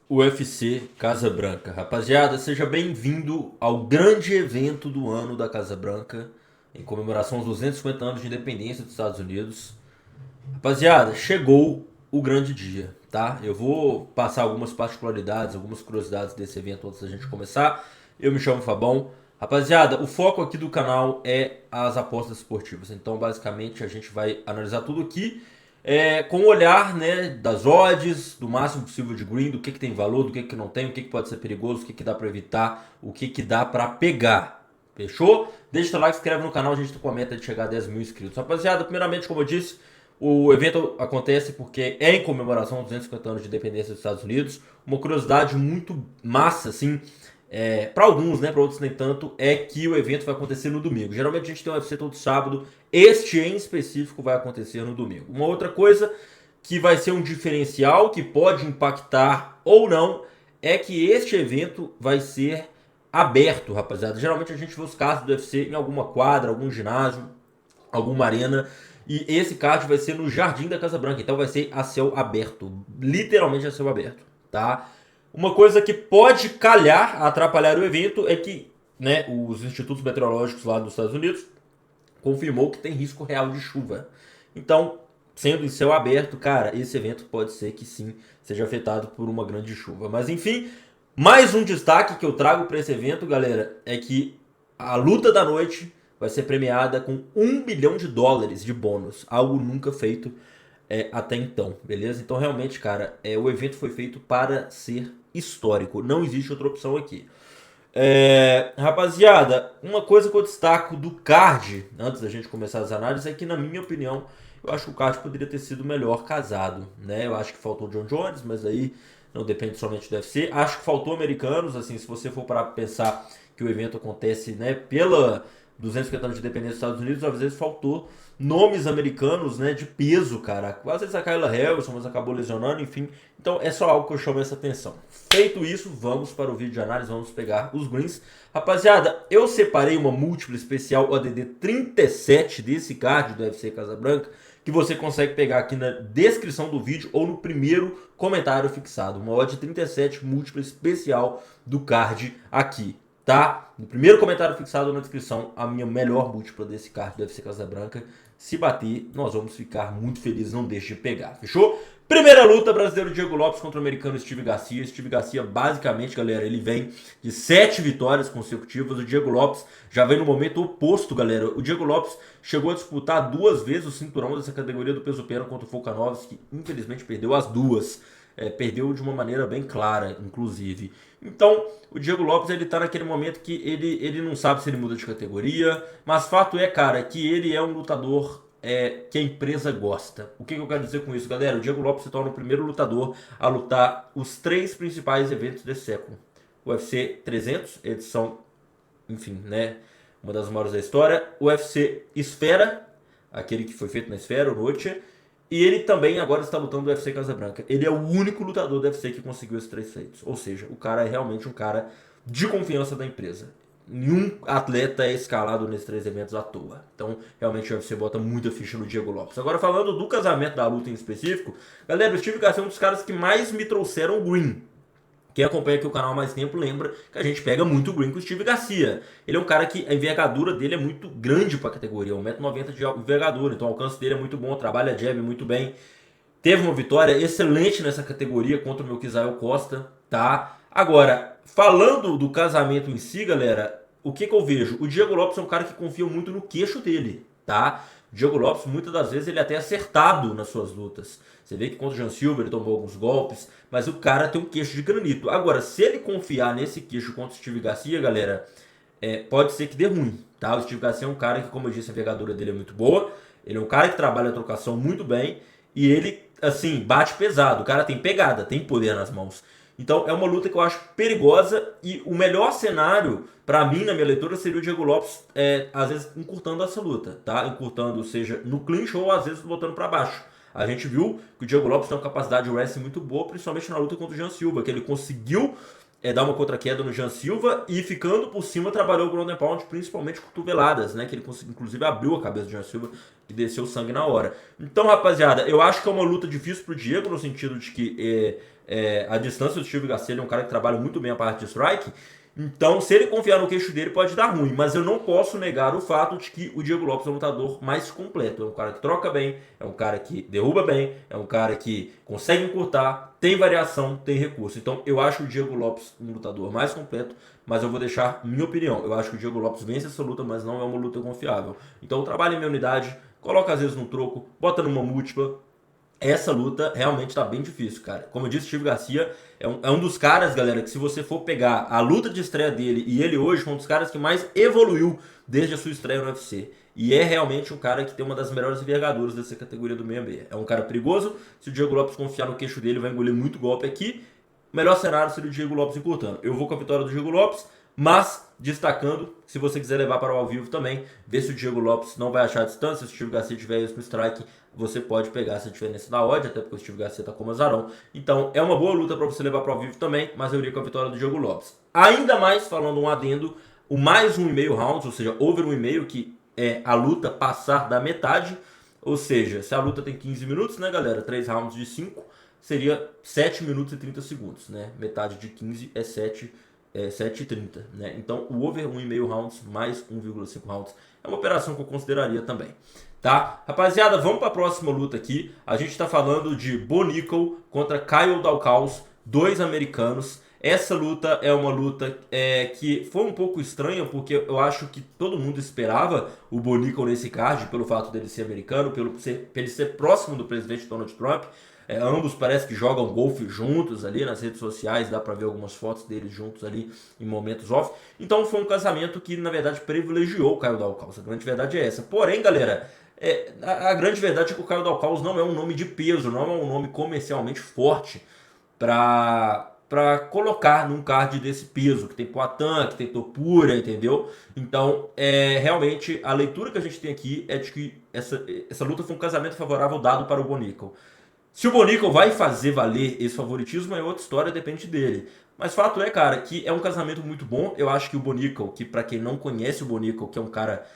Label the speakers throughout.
Speaker 1: UFC Casa Branca. Rapaziada, seja bem-vindo ao grande evento do ano da Casa Branca, em comemoração aos 250 anos de independência dos Estados Unidos. Rapaziada, chegou o grande dia, tá? Eu vou passar algumas particularidades, algumas curiosidades desse evento antes da gente começar. Eu me chamo Fabão. Rapaziada, o foco aqui do canal é as apostas esportivas. Então, basicamente, a gente vai analisar tudo aqui com o olhar, né, das odds, do máximo possível de green, do que tem valor, do que não tem, o que pode ser perigoso, o que dá para evitar, o que dá para pegar. Fechou? Deixa o like, se inscreve no canal, a gente tem uma meta de chegar a 10 mil inscritos. Rapaziada, primeiramente, como eu disse, o evento acontece porque é em comemoração aos 250 anos de independência dos Estados Unidos. Uma curiosidade muito massa, assim, para alguns, né, para outros nem tanto, é que o evento vai acontecer no domingo. Geralmente a gente tem o UFC todo sábado, este em específico vai acontecer no domingo. Uma outra coisa que vai ser um diferencial que pode impactar ou não é que este evento vai ser aberto, rapaziada. Geralmente a gente vê os casos do UFC em alguma quadra, algum ginásio, alguma arena. E esse card vai ser no Jardim da Casa Branca, então vai ser a céu aberto, literalmente a céu aberto, tá? Uma coisa que pode calhar, atrapalhar o evento, é que, né, os institutos meteorológicos lá dos Estados Unidos confirmou que tem risco real de chuva. Então, sendo em céu aberto, cara, esse evento pode ser que sim seja afetado por uma grande chuva. Mas enfim, mais um destaque que eu trago para esse evento, galera, é que a luta da noite vai ser premiada com US$ 1 bilhão de bônus, algo nunca feito até então, beleza? Então realmente, cara, o evento foi feito para ser histórico, não existe outra opção aqui. Rapaziada, uma coisa que eu destaco do card, antes da gente começar as análises, é que na minha opinião, eu acho que o card poderia ter sido melhor casado, né? Eu acho que faltou o John Jones, mas aí não depende somente do UFC. Acho que faltou americanos, assim, se você for para pensar que o evento acontece, né, pela 250 anos de independência dos Estados Unidos, às vezes faltou nomes americanos, né, de peso, cara. Às vezes a Kayla Harrison, mas acabou lesionando, enfim. Então é só algo que eu chamo essa atenção. Feito isso, vamos para o vídeo de análise, vamos pegar os greens. Rapaziada, eu separei uma múltipla especial ODD 37 desse card do UFC Casa Branca, que você consegue pegar aqui na descrição do vídeo ou no primeiro comentário fixado. Uma odd 37 múltipla especial do card aqui, tá? No primeiro comentário fixado na descrição, a minha melhor múltipla desse card do UFC Casa Branca. Se bater, nós vamos ficar muito felizes, não deixe de pegar, fechou? Primeira luta, brasileiro Diego Lopes contra o americano Steve Garcia. Steve Garcia, basicamente, galera, ele vem de 7 vitórias consecutivas. O Diego Lopes já vem no momento oposto, galera. O Diego Lopes chegou a disputar 2 vezes o cinturão dessa categoria do peso pena contra o Volkanovski, que infelizmente perdeu as duas. Perdeu de uma maneira bem clara, inclusive. Então, o Diego Lopes, ele tá naquele momento que ele não sabe se ele muda de categoria, mas fato é, cara, que ele é um lutador que a empresa gosta. O que eu quero dizer com isso, galera? O Diego Lopes se torna o primeiro lutador a lutar os 3 principais eventos desse século. O UFC 300, edição, enfim, né, uma das maiores da história. O UFC Esfera, aquele que foi feito na Esfera, o Noche. E ele também agora está lutando no UFC Casa Branca. Ele é o único lutador do UFC que conseguiu esses 3 feitos. Ou seja, o cara é realmente um cara de confiança da empresa. Nenhum atleta é escalado nesses 3 eventos à toa. Então, realmente, o UFC bota muita ficha no Diego Lopes. Agora, falando do casamento da luta em específico, galera, o Steve Garcia é um dos caras que mais me trouxeram green. Quem acompanha aqui o canal há mais tempo lembra que a gente pega muito green com o Steve Garcia. Ele é um cara que a envergadura dele é muito grande para a categoria, 1,90 m de envergadura, então o alcance dele é muito bom, trabalha jab muito bem. Teve uma vitória excelente nessa categoria contra o Melquizael Costa, tá? Agora, falando do casamento em si, galera, o que eu vejo? O Diego Lopes é um cara que confia muito no queixo dele, tá? O Diego Lopes, muitas das vezes, ele é até acertado nas suas lutas. Você vê que contra o Jean Silva ele tomou alguns golpes, mas o cara tem um queixo de granito. Agora, se ele confiar nesse queixo contra o Steve Garcia, galera, pode ser que dê ruim, tá? O Steve Garcia é um cara que, como eu disse, a envergadura dele é muito boa. Ele é um cara que trabalha a trocação muito bem. E ele, assim, bate pesado. O cara tem pegada, tem poder nas mãos. Então é uma luta que eu acho perigosa. E o melhor cenário, pra mim, na minha leitura, seria o Diego Lopes, às vezes, encurtando essa luta, tá? Encurtando, seja no clinch ou às vezes botando pra baixo. A gente viu que o Diego Lopes tem uma capacidade de wrestling muito boa, principalmente na luta contra o Jean Silva, que ele conseguiu dar uma contra-queda no Jean Silva e ficando por cima trabalhou o ground and pound, principalmente cotoveladas, né? Que ele inclusive abriu a cabeça do Jean Silva e desceu sangue na hora. Então, rapaziada, eu acho que é uma luta difícil pro Diego, no sentido de que a distância do Steve Garcia, ele é um cara que trabalha muito bem a parte de strike. Então, se ele confiar no queixo dele, pode dar ruim. Mas eu não posso negar o fato de que o Diego Lopes é um lutador mais completo. É um cara que troca bem, é um cara que derruba bem, é um cara que consegue encurtar, tem variação, tem recurso. Então, eu acho o Diego Lopes um lutador mais completo, mas eu vou deixar minha opinião. Eu acho que o Diego Lopes vence essa luta, mas não é uma luta confiável. Então, trabalha em minha unidade, coloca às vezes no troco, bota numa múltipla. Essa luta realmente tá bem difícil, cara. Como eu disse, Steve Garcia é um dos caras, galera, que se você for pegar a luta de estreia dele e ele hoje foi um dos caras que mais evoluiu desde a sua estreia no UFC. E é realmente um cara que tem uma das melhores envergaduras dessa categoria do 66. É um cara perigoso. Se o Diego Lopes confiar no queixo dele, vai engolir muito golpe aqui. O melhor cenário seria o Diego Lopes encurtando. Eu vou com a vitória do Diego Lopes, mas destacando, se você quiser levar para o ao vivo também, ver se o Diego Lopes não vai achar a distância. Se o Steve Garcia tiver isso no strike, você pode pegar essa diferença da odd, até porque o Steve Garcia tá como azarão. Então é uma boa luta para você levar para o ao vivo também, mas eu iria com a vitória do Diego Lopes. Ainda mais, falando um adendo, o mais 1,5 rounds, ou seja, over 1,5, que é a luta passar da metade. Ou seja, se a luta tem 15 minutos, né, galera? 3 rounds de 5, seria 7 minutos e 30 segundos, né? Metade de 15 é 7,30, né? Então o over 1,5 rounds mais 1,5 rounds é uma operação que eu consideraria também, tá? Rapaziada, vamos para a próxima luta aqui. A gente está falando de Bo Nickal contra Kyle Daukaus, dois americanos. Essa luta é uma luta que foi um pouco estranha, porque eu acho que todo mundo esperava o Bo Nickal nesse card, pelo fato dele ser americano, pelo ele ser próximo do presidente Donald Trump. Ambos parece que jogam golfe juntos ali nas redes sociais, dá pra ver algumas fotos deles juntos ali em momentos off. Então foi um casamento que na verdade privilegiou o Kyle Daukaus, a grande verdade é essa. Porém, galera, a grande verdade é que o Kyle Daukaus não é um nome de peso, não é um nome comercialmente forte pra colocar num card desse peso, que tem Poatan, que tem Topuria, entendeu? Então, realmente, a leitura que a gente tem aqui é de que essa luta foi um casamento favorável dado para o Bo Nickal. Se o Bo Nickal vai fazer valer esse favoritismo é outra história, depende dele. Mas fato é, cara, que é um casamento muito bom. Eu acho que o Bo Nickal, que pra quem não conhece o Bo Nickal, que é um cara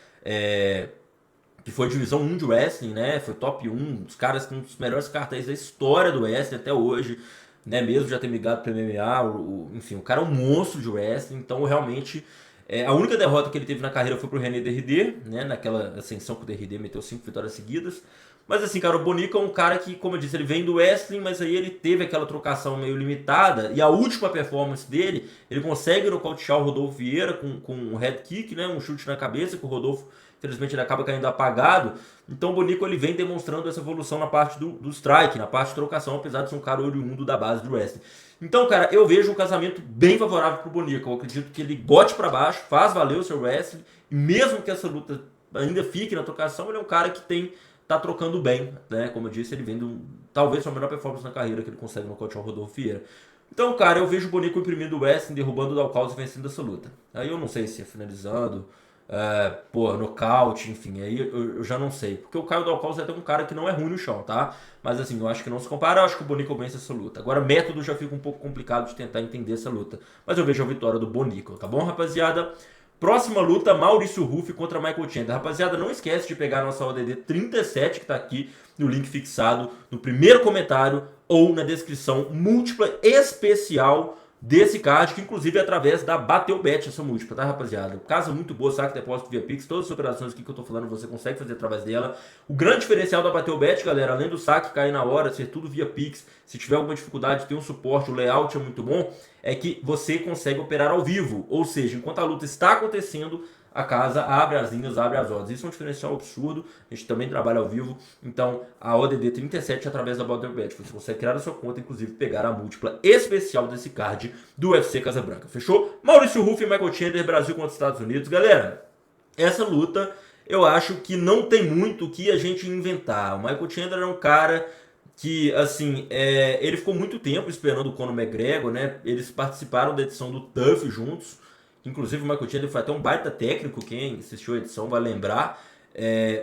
Speaker 1: que foi divisão 1 de wrestling, né? Foi top 1, os caras com um dos melhores cartéis da história do wrestling até hoje, né? Mesmo já ter migrado pro MMA, enfim, o cara é um monstro de wrestling, então realmente a única derrota que ele teve na carreira foi pro René Derrida, né? Naquela ascensão que o Derrida meteu 5 vitórias seguidas. Mas assim, cara, o Bo Nickal é um cara que, como eu disse, ele vem do wrestling, mas aí ele teve aquela trocação meio limitada. E a última performance dele, ele consegue nocautear o Rodolfo Vieira com um head kick, né? Um chute na cabeça, que o Rodolfo, infelizmente, ele acaba caindo apagado. Então o Bo Nickal, ele vem demonstrando essa evolução na parte do strike, na parte de trocação, apesar de ser um cara oriundo da base do wrestling. Então, cara, eu vejo um casamento bem favorável pro Bo Nickal. Eu acredito que ele bote pra baixo, faz valer o seu wrestling. E mesmo que essa luta ainda fique na trocação, ele é um cara que tá trocando bem, né? Como eu disse, ele vem talvez a melhor performance na carreira que ele consegue nocautear o Rodolfo Vieira. Então, cara, eu vejo o Bo Nickal imprimindo o wrestling, derrubando o Daukaus e vencendo essa luta. Aí eu não sei se é finalizando, nocaute, enfim, aí eu já não sei. Porque o Kyle Daukaus é até um cara que não é ruim no chão, tá? Mas assim, eu acho que não se compara, eu acho que o Bo Nickal vence essa luta. Agora, método já fica um pouco complicado de tentar entender essa luta. Mas eu vejo a vitória do Bo Nickal, tá bom, rapaziada? Próxima luta, Maurício Ruff contra Michael Chandler. Rapaziada, não esquece de pegar a nossa ODD 37, que tá aqui no link fixado no primeiro comentário ou na descrição, múltipla especial desse card, que inclusive é através da BattleBet, essa múltipla, tá, rapaziada? Casa muito boa, saque, depósito via Pix, todas as operações aqui que eu tô falando você consegue fazer através dela. O grande diferencial da BattleBet, galera, além do saque cair na hora, ser tudo via Pix, se tiver alguma dificuldade, tem um suporte, o layout é muito bom, é que você consegue operar ao vivo, ou seja, enquanto a luta está acontecendo, a casa abre as linhas, abre as odds. Isso é um diferencial absurdo, a gente também trabalha ao vivo, então a ODD 37 através da BattleBet, você consegue criar a sua conta, inclusive pegar a múltipla especial desse card do UFC Casabranca, fechou? Maurício Ruff e Michael Chandler, Brasil contra Estados Unidos. Galera, essa luta eu acho que não tem muito o que a gente inventar. O Michael Chandler é um cara que, assim, ele ficou muito tempo esperando o Conor McGregor, né? Eles participaram da edição do TUF juntos. Inclusive o Michael Chandler foi até um baita técnico, quem assistiu a edição vai lembrar.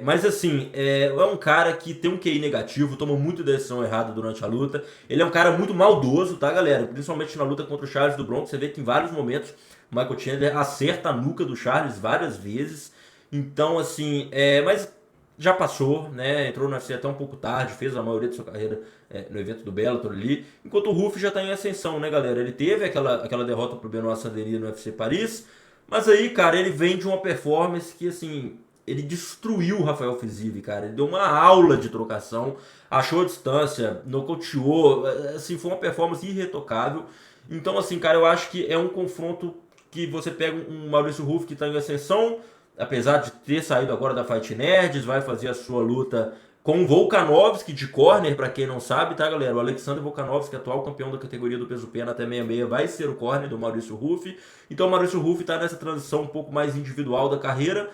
Speaker 1: Mas assim, é um cara que tem um QI negativo, toma muita decisão errada durante a luta. Ele é um cara muito maldoso, tá, galera? Principalmente na luta contra o Charles do Bronx, você vê que em vários momentos o Michael Chandler acerta a nuca do Charles várias vezes. Então, assim, mas já passou, né? Entrou no UFC até um pouco tarde, fez a maioria de sua carreira no evento do Bellator ali. Enquanto o Ruff já tá em ascensão, né, galera? Ele teve aquela derrota pro Benoit Saint-Denis no UFC Paris, mas aí, cara, ele vem de uma performance que, assim, ele destruiu o Rafael Fiziev, cara. Ele deu uma aula de trocação, achou a distância, nocauteou, assim, foi uma performance irretocável. Então, assim, cara, eu acho que é um confronto que você pega um Maurício Ruff que tá em ascensão, apesar de ter saído agora da Fight Nerds, vai fazer a sua luta com o Volkanovski de corner, pra quem não sabe, tá, galera? O Alexander Volkanovski, atual campeão da categoria do peso pena até 66, vai ser o corner do Maurício Ruff. Então o Maurício Ruff tá nessa transição um pouco mais individual da carreira.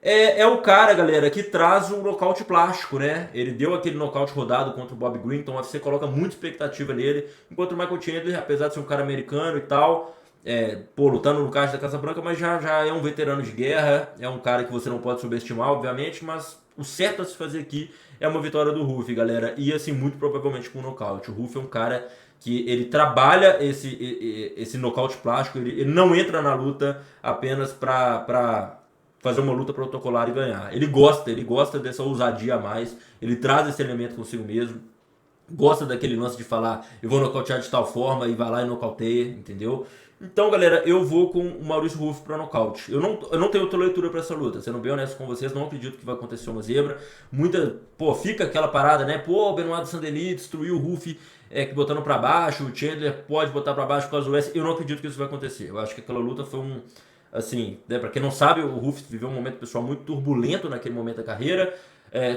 Speaker 1: É o cara, galera, que traz um nocaute plástico, né? Ele deu aquele nocaute rodado contra o Bob Green, então você coloca muita expectativa nele. Enquanto o Michael Chandler, apesar de ser um cara americano e tal, lutando no caixa da Casa Branca, mas já é um veterano de guerra, é um cara que você não pode subestimar, obviamente, mas o certo a se fazer aqui é uma vitória do Ruff, galera, e assim, muito provavelmente com um nocaute. O Ruff é um cara que ele trabalha esse nocaute plástico, ele não entra na luta apenas pra fazer uma luta protocolar e ganhar. Ele gosta dessa ousadia a mais, ele traz esse elemento consigo mesmo, gosta daquele lance de falar, eu vou nocautear de tal forma e vai lá e nocauteia, entendeu? Então, galera, eu vou com o Maurício Ruff pra nocaute. Eu não tenho outra leitura pra essa luta, sendo bem honesto com vocês, não acredito que vai acontecer uma zebra. Fica aquela parada, né? O Benoit Saint-Denis destruiu o Ruff botando pra baixo, o Chandler pode botar pra baixo por causa do S. Eu não acredito que isso vai acontecer. Eu acho que aquela luta foi assim, né, pra quem não sabe, o Ruff viveu um momento pessoal muito turbulento naquele momento da carreira.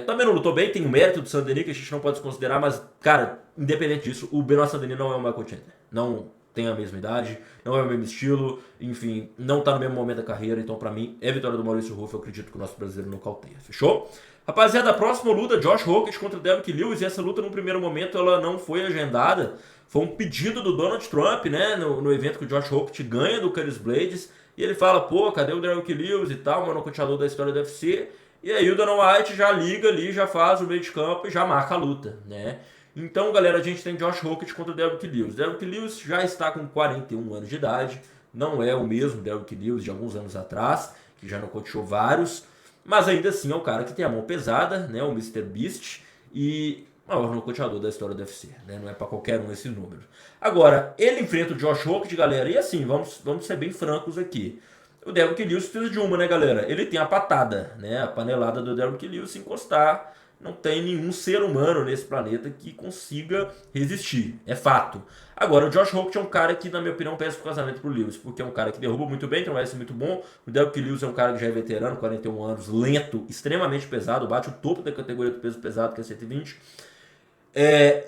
Speaker 1: Também não lutou bem, tem o mérito do Saint-Denis que a gente não pode desconsiderar, mas, cara, independente disso, o Benoit Saint-Denis não é o Michael Chandler. Não tem a mesma idade, não é o mesmo estilo, enfim, não tá no mesmo momento da carreira, então pra mim é vitória do Maurício Ruff, eu acredito que o nosso brasileiro nocauteia, fechou? Rapaziada, a próxima luta, Josh Hawkins contra Derrick Lewis, e essa luta no primeiro momento ela não foi agendada, foi um pedido do Donald Trump, né, no evento que o Josh Hawkins ganha do Curtis Blades, e ele fala, cadê o Derrick Lewis e tal, o maior nocauteador da história do UFC, e aí o Dana White já liga ali, já faz o meio de campo e já marca a luta, né? Então, galera, a gente tem Josh Hawkins contra o Derrick Lewis. Derrick Lewis já está com 41 anos de idade, não é o mesmo Derrick Lewis de alguns anos atrás, que já nocauteou vários, mas ainda assim é um cara que tem a mão pesada, né, o Mr. Beast, e o maior nocauteador da história do UFC, né, não é pra qualquer um esse número. Agora, ele enfrenta o Josh Hawkins, galera, e assim, vamos ser bem francos aqui. O Derrick Lewis precisa de uma, né, galera? Ele tem a patada, né, a panelada do Derrick Lewis se encostar. Não tem nenhum ser humano nesse planeta que consiga resistir. É fato. Agora, o Josh Hawkins é um cara que, na minha opinião, pesa pro casamento pro Lewis, porque é um cara que derruba muito bem, tem um S muito bom. O Derrick Lewis é um cara que já é veterano, 41 anos, lento, extremamente pesado, bate o topo da categoria do peso pesado, que é 120.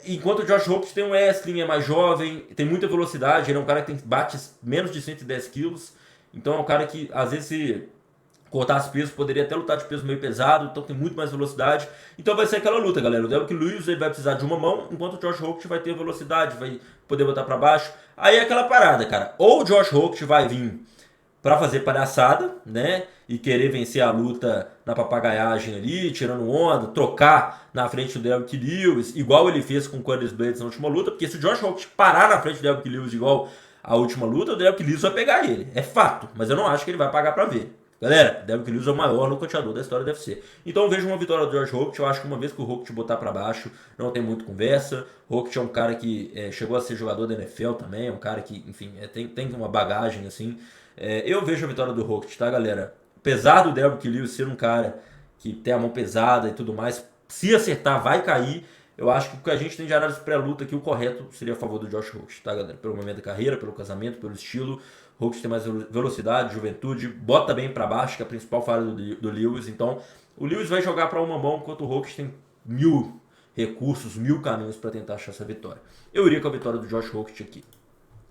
Speaker 1: Enquanto o Josh Hawkins tem um wrestling, é mais jovem, tem muita velocidade, ele é um cara que bate menos de 110 quilos, então é um cara que, às vezes, se cortasse peso, poderia até lutar de peso meio pesado, então tem muito mais velocidade. Então vai ser aquela luta, galera. O Derrick Lewis ele vai precisar de uma mão, enquanto o Josh Hawkins vai ter velocidade, vai poder botar pra baixo. Aí é aquela parada, cara. Ou o Josh Hawkins vai vir pra fazer palhaçada, né? E querer vencer a luta na papagaiagem ali, tirando onda, trocar na frente do Derrick Lewis, igual ele fez com o Curtis Blades na última luta, porque se o Josh Hawkins parar na frente do Derrick Lewis igual a última luta, o Derrick Lewis vai pegar ele. É fato, mas eu não acho que ele vai pagar pra ver. Galera, Derrick Lewis é o maior nocauteador da história do UFC. Então eu vejo uma vitória do Josh Hawkins. Eu acho que uma vez que o Hawkins botar pra baixo, não tem muito conversa. O Hawkins é um cara que chegou a ser jogador da NFL também. É um cara que, enfim, tem uma bagagem assim. Eu vejo a vitória do Hawkins, tá, galera? Apesar do Derrick Lewis ser um cara que tem a mão pesada e tudo mais, se acertar, vai cair. Eu acho que o que a gente tem de análise pré-luta aqui, o correto seria a favor do Josh Hawkins, tá, galera? Pelo momento da carreira, pelo casamento, pelo estilo. Hawkins tem mais velocidade, juventude, bota bem pra baixo, que é a principal falha do Lewis. Então, o Lewis vai jogar pra uma mão, enquanto o Hawkins tem 1000 recursos, 1000 caminhos pra tentar achar essa vitória. Eu iria com a vitória do Josh Hawkins aqui.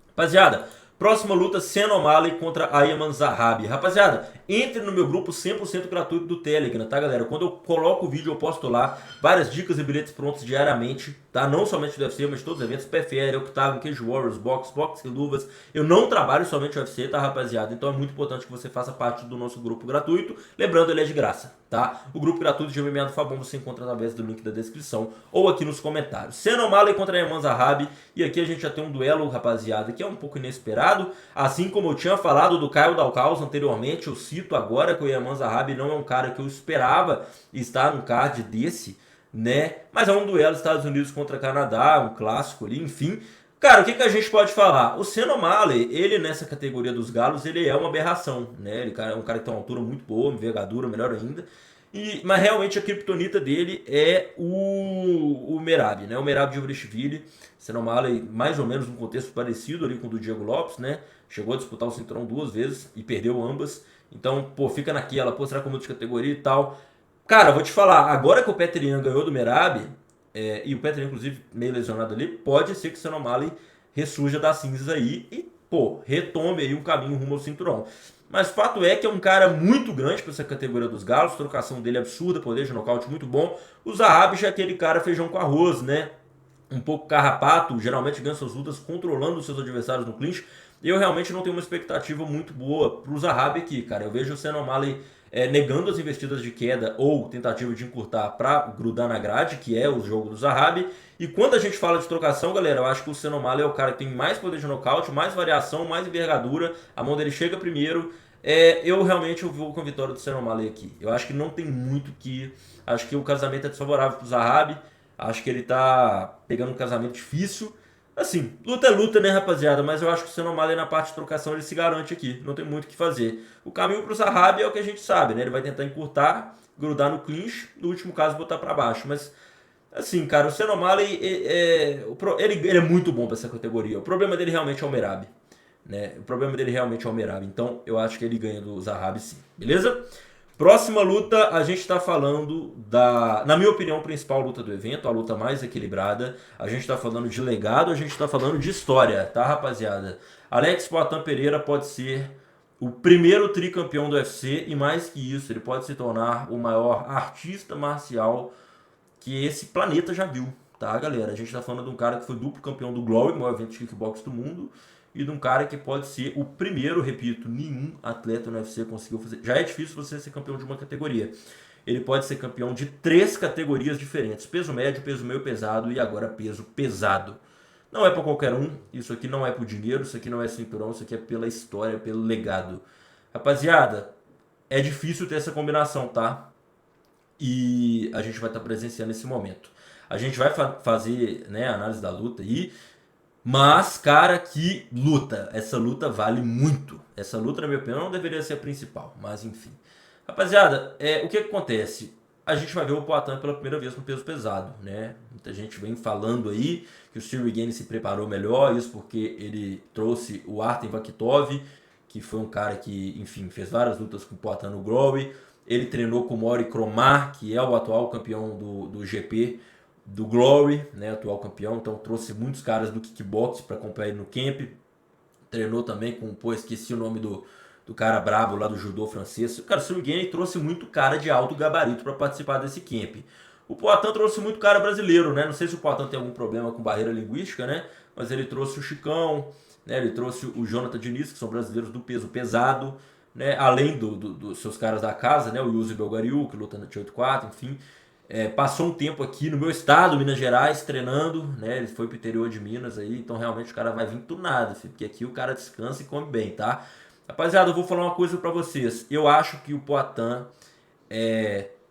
Speaker 1: Rapaziada, próxima luta, Sean O'Malley contra Ayman Zahabi. Rapaziada, entre no meu grupo 100% gratuito do Telegram, tá, galera? Quando eu coloco o vídeo, eu posto lá várias dicas e bilhetes prontos diariamente, tá? Não somente do UFC, mas de todos os eventos, PFL, Octagon, Cage Warriors, boxe e luvas. Eu não trabalho somente UFC, tá, rapaziada? Então é muito importante que você faça parte do nosso grupo gratuito. Lembrando, ele é de graça, tá? O grupo gratuito de MMA do Fabão você encontra através do link da descrição ou aqui nos comentários. Sean O'Malley contra Yaman Zahabi. E aqui a gente já tem um duelo, rapaziada, que é um pouco inesperado. Assim como eu tinha falado do Caio Dalcaus anteriormente, eu cito agora que o Yaman Zahabi não é um cara que eu esperava estar num card desse, né? Mas é um duelo Estados Unidos contra Canadá, um clássico ali, enfim. Cara, o que a gente pode falar? O Sean O'Malley, ele nessa categoria dos galos, ele é uma aberração, né? Ele é um cara que tem uma altura muito boa, envergadura, melhor ainda. Mas realmente a criptonita dele é o Merab, né? O Merab de Ivrishvili. Sean O'Malley, mais ou menos um contexto parecido ali com o do Diego Lopes, né? Chegou a disputar o cinturão 2 vezes e perdeu ambas. Então, pô, fica naquela, pô, será que eu mudo de categoria e tal? Cara, vou te falar, agora que o Petr Yan ganhou do Merab, e o Petr Yan, inclusive, meio lesionado ali, pode ser que o Sean O'Malley ressurja das cinzas aí e, pô, retome aí um caminho rumo ao cinturão. Mas o fato é que é um cara muito grande para essa categoria dos galos, a trocação dele é absurda, poder de nocaute muito bom. O Zahabi é aquele cara feijão com arroz, né? Um pouco carrapato, geralmente ganha suas lutas controlando os seus adversários no clinch. Eu realmente não tenho uma expectativa muito boa pro Zahabi aqui, cara. Eu vejo o Sean O'Malley negando as investidas de queda ou tentativa de encurtar para grudar na grade, que é o jogo do Zahabi. E quando a gente fala de trocação, galera, eu acho que o Sean O'Malley é o cara que tem mais poder de nocaute, mais variação, mais envergadura. A mão dele chega primeiro. Eu realmente vou com a vitória do Sean O'Malley aqui. Eu acho que não tem muito que... Acho que o casamento é desfavorável pro Zahabi. Acho que ele tá pegando um casamento difícil. Assim, luta é luta, né, rapaziada? Mas eu acho que o Sean O'Malley na parte de trocação ele se garante aqui. Não tem muito o que fazer. O caminho pro Zahabi é o que a gente sabe, né? Ele vai tentar encurtar, grudar no clinch, no último caso botar pra baixo. Mas, assim, cara, o Sean O'Malley ele é muito bom pra essa categoria. O problema dele realmente é o Merab, né? O problema dele realmente é o Merab. Então, eu acho que ele ganha do Zahabi sim. Beleza? Próxima luta, a gente está falando na minha opinião, principal luta do evento, a luta mais equilibrada. A gente está falando de legado, a gente está falando de história, tá, rapaziada? Alex Poatan Pereira pode ser o primeiro tricampeão do UFC e mais que isso, ele pode se tornar o maior artista marcial que esse planeta já viu, tá, galera? A gente está falando de um cara que foi duplo campeão do Glory, o maior evento de kickbox do mundo, e de um cara que pode ser o primeiro, repito, nenhum atleta no UFC conseguiu fazer. Já é difícil você ser campeão de uma categoria. Ele pode ser campeão de 3 categorias diferentes: peso médio, peso meio pesado e agora peso pesado. Não é para qualquer um, isso aqui não é por dinheiro, isso aqui não é cinturão, isso aqui é pela história, pelo legado. Rapaziada, é difícil ter essa combinação, tá? E a gente vai estar presenciando esse momento. A gente vai fazer, né, a análise da luta aí. Mas, cara, que luta. Essa luta vale muito. Essa luta, na minha opinião, não deveria ser a principal. Mas, enfim. Rapaziada, o que acontece? A gente vai ver o Poatan pela primeira vez no peso pesado, né? Muita gente vem falando aí que o Cyril Gane se preparou melhor. Isso porque ele trouxe o Artem Vakhtov, que foi um cara que, enfim, fez várias lutas com o Poatan no Glory. Ele treinou com o Mori Kromar, que é o atual campeão do GP do Glory, né, atual campeão. Então trouxe muitos caras do kickbox para acompanhar ele no camp. Treinou também com, pô, esqueci o nome do cara brabo lá do judô francês. Cara, o Cyril Gane trouxe muito cara de alto gabarito para participar desse camp. O Poatan trouxe muito cara brasileiro, né? Não sei se o Poatan tem algum problema com barreira linguística, né? Mas ele trouxe o Chicão, né? Ele trouxe o Jonathan Diniz, que são brasileiros do peso pesado, né? Além dos seus caras da casa, né? O Yuzi Belgariu, que luta na T84, enfim. Passou um tempo aqui no meu estado, Minas Gerais, treinando, né? Ele foi pro interior de Minas aí, então realmente o cara vai vir tunado, filho, porque aqui o cara descansa e come bem, tá? Rapaziada, eu vou falar uma coisa pra vocês. Eu acho que o Poatan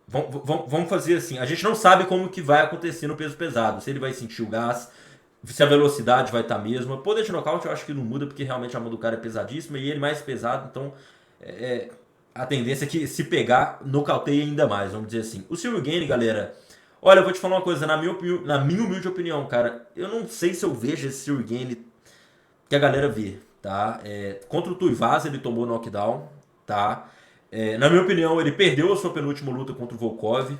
Speaker 1: vamos fazer assim, a gente não sabe como que vai acontecer no peso pesado, se ele vai sentir o gás, se a velocidade vai estar a mesma. Poder de nocaute eu acho que não muda, porque realmente a mão do cara é pesadíssima e ele mais pesado, então a tendência é que se pegar, nocauteia ainda mais, vamos dizer assim. O Cyril Gane, galera, olha, eu vou te falar uma coisa, na minha humilde opinião, cara, eu não sei se eu vejo esse Cyril Gane que a galera vê, tá? Contra o Tuivasa ele tomou knockdown, tá? Na minha opinião, ele perdeu a sua penúltima luta contra o Volkov.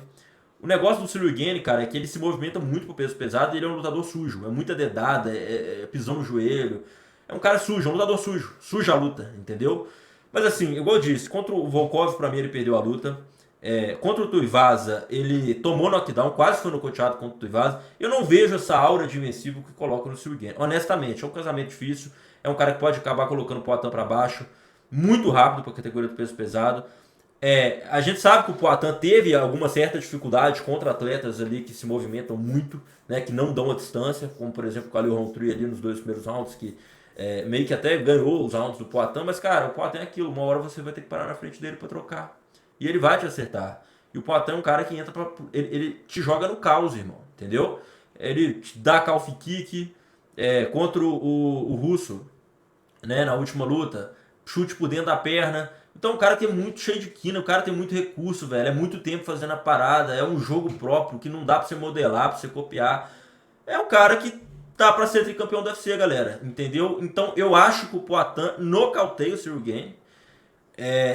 Speaker 1: O negócio do Cyril Gane, cara, é que ele se movimenta muito pro peso pesado e ele é um lutador sujo, é muita dedada, pisão no joelho. É um cara sujo, é um lutador sujo, suja a luta, entendeu? Mas assim, igual eu disse, contra o Volkov, pra mim, ele perdeu a luta. Contra o Tuivasa, ele tomou knockdown, quase foi nocauteado contra o Tuivasa. Eu não vejo essa aura de invencível que coloca no Cyril Gane. Honestamente, é um casamento difícil. É um cara que pode acabar colocando o Poatan pra baixo. Muito rápido pra categoria do peso pesado. A gente sabe que o Poatan teve alguma certa dificuldade contra atletas ali que se movimentam muito, né, que não dão a distância, como por exemplo o Khalil Rountree ali nos 2 primeiros rounds, que meio que até ganhou os rounds do Poatan, mas cara, o Poatan é aquilo, uma hora você vai ter que parar na frente dele pra trocar. E ele vai te acertar. E o Poatan é um cara que entra pra. Ele te joga no caos, irmão. Entendeu? Ele te dá calf kick contra o Russo, né, na última luta. Chute por dentro da perna. Então o cara tem muito cheio de quina, o cara tem muito recurso, velho. É muito tempo fazendo a parada. É um jogo próprio que não dá pra você modelar, pra você copiar. É um cara que dá pra ser tricampeão do UFC, galera. Entendeu? Então eu acho que o Poatan nocauteia o Cyril Gane.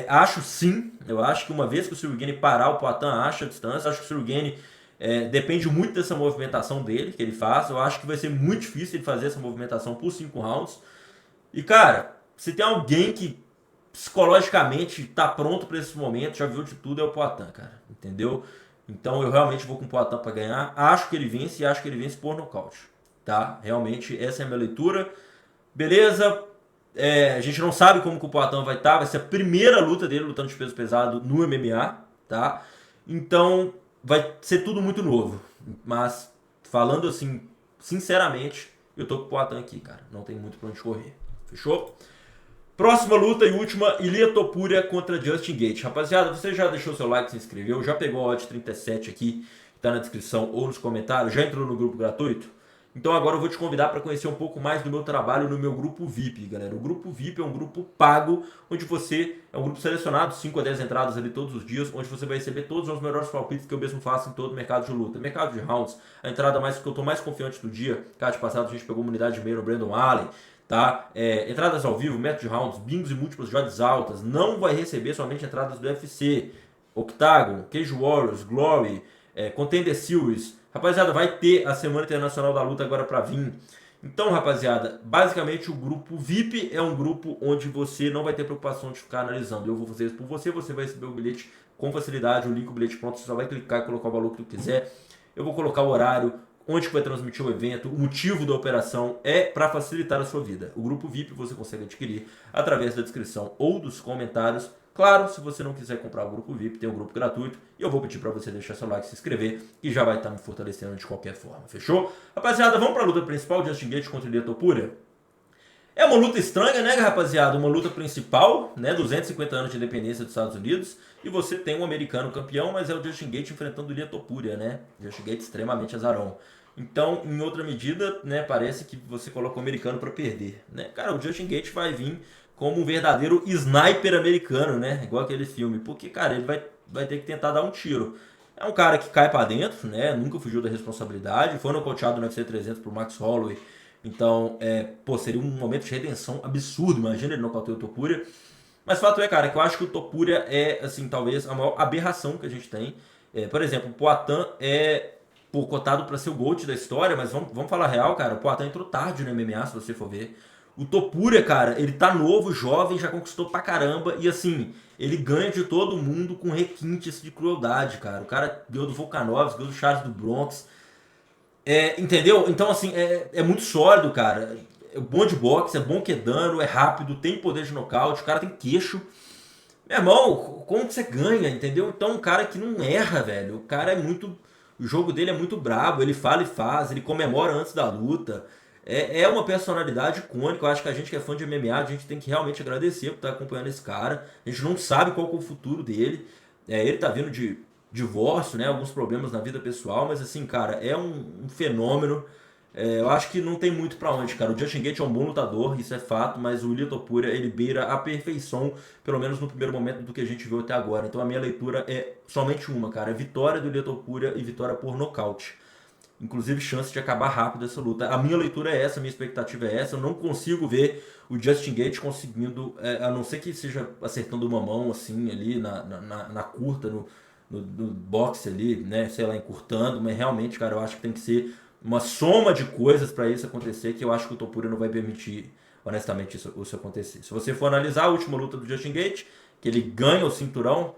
Speaker 1: Acho sim, eu acho que uma vez que o Cyril Gane parar, o Poatan acha a distância. Acho que o Cyril Gane depende muito dessa movimentação dele, que ele faz. Eu acho que vai ser muito difícil ele fazer essa movimentação por 5 rounds. E cara, se tem alguém que psicologicamente tá pronto para esse momento, já viu de tudo, é o Poatan, cara. Entendeu? Então eu realmente vou com o Poatan para ganhar. Acho que ele vence e acho que ele vence por nocaute. Tá? Realmente, essa é a minha leitura. Beleza? A gente não sabe como que o Poatan vai estar. Vai ser a primeira luta dele lutando de peso pesado no MMA, tá? Então vai ser tudo muito novo. Mas falando assim, sinceramente, eu tô com o Poatan aqui, cara. Não tem muito pra onde correr. Fechou? Próxima luta e última, Ilia Topuria contra Justin Gaethje. Rapaziada, você já deixou seu like, se inscreveu, já pegou a odd 37 aqui, que tá na descrição ou nos comentários, já entrou no grupo gratuito? Então agora eu vou te convidar para conhecer um pouco mais do meu trabalho no meu grupo VIP, galera. O grupo VIP é um grupo pago, onde você é um grupo selecionado, 5 a 10 entradas ali todos os dias, onde você vai receber todos os melhores palpites que eu mesmo faço em todo o mercado de luta. Mercado de rounds, a entrada mais que eu tô mais confiante do dia. Card passado a gente pegou uma unidade de meio no Brandon Allen. Tá? Entradas ao vivo, método de rounds, bingos e múltiplas de odds altas. Não vai receber somente entradas do UFC, Octagon, Cage Warriors, Glory, Contender Series. Rapaziada, vai ter a Semana Internacional da Luta agora pra vir. Então, rapaziada, basicamente o grupo VIP é um grupo onde você não vai ter preocupação de ficar analisando. Eu vou fazer isso por você, você vai receber o bilhete com facilidade, o link, o bilhete pronto, você só vai clicar e colocar o valor que tu quiser. Eu vou colocar o horário, onde que vai transmitir o evento, o motivo da operação é para facilitar a sua vida. O grupo VIP você consegue adquirir através da descrição ou dos comentários. Claro, se você não quiser comprar o grupo VIP, tem um grupo gratuito e eu vou pedir para você deixar seu like, se inscrever, que já vai estar me fortalecendo de qualquer forma, fechou? Rapaziada, vamos para a luta principal, Justin Gaethje contra Ilia Topuria. É uma luta estranha, né, rapaziada? Uma luta principal, né? 250 anos de independência dos Estados Unidos. E você tem um americano campeão, mas é o Justin Gaethje enfrentando o Ilia Topuria, né? Justin Gaethje extremamente azarão. Então, em outra medida, né, parece que você coloca o americano para perder, né? Cara, o Justin Gaethje vai vir como um verdadeiro sniper americano, né? Igual aquele filme. Porque, cara, ele vai ter que tentar dar um tiro. É um cara que cai para dentro, né? Nunca fugiu da responsabilidade. Foi nocauteado no UFC 300 por Max Holloway. Então, seria um momento de redenção absurdo. Imagina ele nocautear o Topuria. Mas fato é, cara, que eu acho que o Topuria é, assim, talvez a maior aberração que a gente tem. Por exemplo, o Poatan cotado para ser o GOAT da história, mas vamos falar real, cara. O Poatan entrou tarde no MMA, se você for ver. O Topuria, cara, ele tá novo, jovem, já conquistou pra caramba. E assim, ele ganha de todo mundo com requintes de crueldade, cara. O cara ganhou do Volkanovski, ganhou do Charles do Bronx. Entendeu? Então, assim, é muito sólido, cara. É bom de boxe, é bom que é dano, é rápido, tem poder de nocaute, o cara tem queixo. Meu irmão, como que você ganha, entendeu? Então, um cara que não erra, velho. O cara é muito. O jogo dele é muito brabo, ele fala e faz, ele comemora antes da luta. É uma personalidade icônica. Eu acho que a gente que é fã de MMA, a gente tem que realmente agradecer por estar acompanhando esse cara. A gente não sabe qual que é o futuro dele. Ele tá vindo de divórcio, né? Alguns problemas na vida pessoal, mas assim, cara, é um fenômeno. Eu acho que não tem muito pra onde, cara. O Justin Gaethje é um bom lutador, isso é fato, mas o Ilia Topuria, ele beira a perfeição, pelo menos no primeiro momento, do que a gente viu até agora. Então a minha leitura é somente uma, cara. É vitória do Ilia Topuria e vitória por nocaute. Inclusive chance de acabar rápido essa luta. A minha leitura é essa, a minha expectativa é essa. Eu não consigo ver o Justin Gaethje conseguindo, a não ser que seja acertando uma mão assim ali na curta, no boxe ali, né? Sei lá, encurtando, mas realmente, cara, eu acho que tem que ser uma soma de coisas para isso acontecer, que eu acho que o Topuria não vai permitir honestamente, isso acontecer. Se você for analisar a última luta do Justin Gaethje, que ele ganha o cinturão,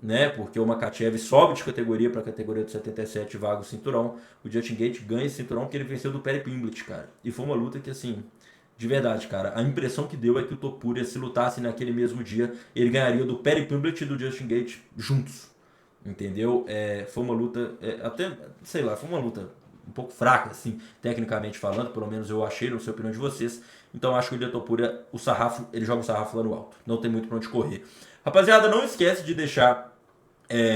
Speaker 1: né? Porque o Makhachev sobe de categoria para a categoria de 77 e vaga o cinturão. O Justin Gaethje ganha esse cinturão porque ele venceu do Paddy Pimblett, cara. E foi uma luta que, assim, de verdade, cara, a impressão que deu é que o Topuria, se lutasse naquele mesmo dia, ele ganharia do Paddy Pimblett e do Justin Gaethje juntos. Entendeu? Foi uma luta, até, sei lá, foi uma luta um pouco fraca, assim, tecnicamente falando, pelo menos eu achei, não sei a opinião de vocês. Então acho que o Ilha Topuria, o sarrafo, ele joga o sarrafo lá no alto. Não tem muito pra onde correr. Rapaziada, não esquece de deixar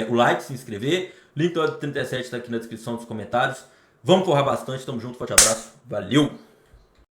Speaker 1: o like, se inscrever. Link do 37 tá aqui na descrição dos comentários. Vamos forrar bastante, tamo junto, forte abraço, valeu!